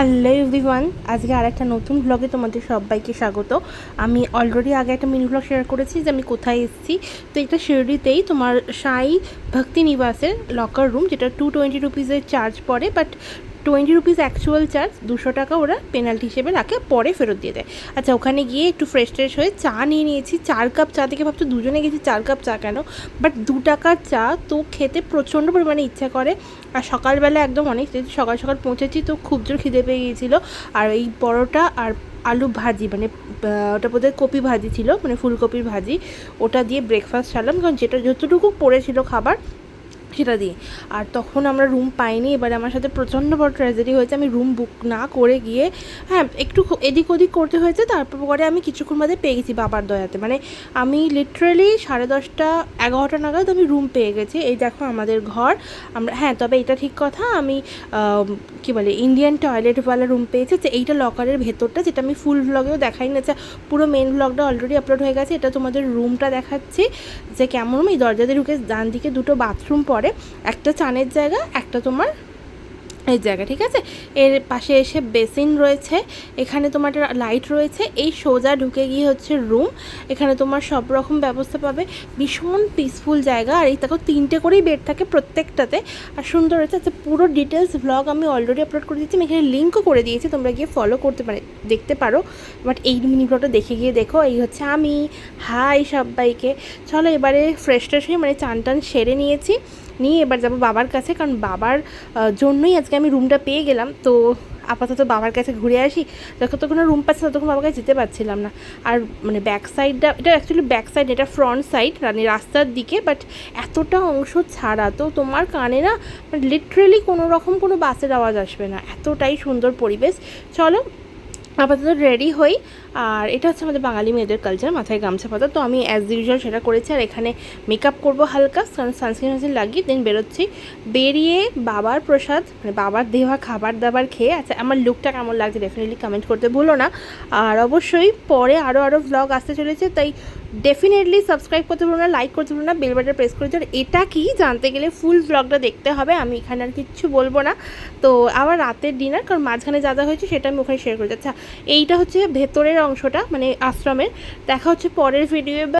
Hello everyone, আজকে আরেকটা নতুন ব্লগে তোমাদের সবাইকে স্বাগত। আমি অলরেডি আগে একটা মিনি ব্লগ শেয়ার করেছি যে আমি কোথায় এসেছি। তো এটা শিরডিতেই তোমার সাই ভক্তি নিবাসের লকার রুম, যেটা 220 রুপিসের চার্জ পড়ে, বাট 20 রুপিস অ্যাকচুয়াল চার্জ, 200 টাকা ওরা পেনাল্টি হিসেবে রাখে, পরে ফেরত দিয়ে দেয়। আচ্ছা, ওখানে গিয়ে একটু ফ্রেশ ট্রেশ হয়ে চা নিয়ে নিয়েছি, 4 কাপ চা। থেকে ভাবছো দুজনে গেছি 4 কাপ চা কেন, বাট 2 টাকার চা তো খেতে প্রচণ্ড পরিমাণে ইচ্ছা করে। আর সকালবেলা একদম অনেক সকাল সকাল পৌঁছেছি, তো খুব জোর খিদে পেয়ে গিয়েছিলো। আর এই পরোটা আর আলু ভাজি, মানে ওটা বোধহয় কপি ভাজি ছিল, মানে ফুলকপির ভাজি, ওটা দিয়ে ব্রেকফাস্ট সারলাম, কারণ যেটা যতটুকু পড়েছিল খাবার সেটা দিয়ে। আর তখন আমরা রুম পাইনি। এবারে আমার সাথে প্রচণ্ড বড় ট্র্যাজেডি হয়েছে, আমি রুম বুক না করে গিয়ে, হ্যাঁ একটু এদিক ওদিক করতে হয়েছে, তারপর পরে আমি কিছুক্ষণ বাদে পেয়ে গেছি বাবার দয়াতে। মানে আমি লিটারালি 10:30 11টা নাগাদ আমি রুম পেয়ে গেছি। এই দেখো আমাদের ঘর। আমরা, হ্যাঁ তবে এটা ঠিক কথা, আমি কী বলে ইন্ডিয়ান টয়লেটওয়ালা রুম পেয়েছি। যে এইটা লকারের ভেতরটা, যেটা আমি ফুল ভ্লগেও দেখাই না, পুরো মেন ভ্লগটা অলরেডি আপলোড হয়ে গেছে। এটা তোমাদের রুমটা দেখাচ্ছি যে কেমন রুম। এই দরজাতে ঢুকে ডান দিকে দুটো বাথরুম পড়ে, একটা চানের জায়গা, একটা তোমার এই জায়গা, ঠিক আছে। এর পাশে এসে বেসিন রয়েছে, এখানে তোমার লাইট রয়েছে। এই সোজা ঢুকে গিয়ে হচ্ছে রুম, এখানে তোমার সব রকম ব্যবস্থা পাবে, ভীষণ পিসফুল জায়গা। আর এই দেখো 3টে করেই বেড থাকে প্রত্যেকটাতে, আর সুন্দর হয়েছে। আচ্ছা, পুরো ডিটেলস ভ্লগ আমি অলরেডি আপলোড করে দিয়েছি, আমি এখানে লিঙ্কও করে দিয়েছি, তোমরা গিয়ে ফলো করতে দেখতে পারো। বাট এই মিনি ব্লগটা দেখে গিয়ে দেখো। এই হচ্ছে আমি। হাই সবাইকে। চলো এবারে ফ্রেশ ট্রেশ হয়ে, মানে চান টান সেরে নিয়েছি, নিয়ে এবার যাবো বাবার কাছে, কারণ বাবার জন্যই আজকে আমি রুমটা পেয়ে গেলাম। তো আপাতত বাবার কাছে ঘুরে আসি। যখন তখন রুম পাচ্ছি না, তখন বাবার কাছে যেতে পারছিলাম না। আর মানে ব্যাক সাইডটা, এটা অ্যাকচুয়ালি ব্যাক সাইড, এটা ফ্রন্ট সাইড, মানে রাস্তার দিকে, বাট এতটা অংশ ছাড়া, তো তোমার কানে না মানে লিটারেলি কোনো রকম কোনো বাসের আওয়াজ আসবে না, এতটাই সুন্দর পরিবেশ। চলো আপাতত রেডি হই। আর এটা হচ্ছে আমাদের বাঙালি মেয়েদের কালচার, মাথায় গামছা পাতা। তো আমি অ্যাজ ইউজুয়াল সেটা করেছি, আর এখানে মেকআপ করবো হালকা, কারণ সানস্ক্রিন লাগিয়ে দেন বেরোচ্ছি। বেরিয়ে বাবার প্রসাদ, মানে বাবার দেওয়া খাবার দাবার খেয়ে, আচ্ছা আমার লুকটা কেমন লাগছে ডেফিনেটলি কমেন্ট করতে ভুলো না। আর অবশ্যই পরে আরও ভ্লগ আসতে চলেছে, তাই ডেফিনেটলি সাবস্ক্রাইব করতে ভুলো না, লাইক করতে ভুলো না, বেল বাটন প্রেস করে দিও। এটা কি জানতে গেলে ফুল ভ্লগটা দেখতে হবে, আমি এখানে আর কিচ্ছু বলবো না। তো আবার রাতের ডিনার, কারণ মাঝখানে যা যা হয়েছে সেটা আমি ওখানে শেয়ার করেছি। আচ্ছা, এইটা হচ্ছে ভেতরের অংশটা, মানে আশ্রমের। দেখা হচ্ছে পরের ভিডিও।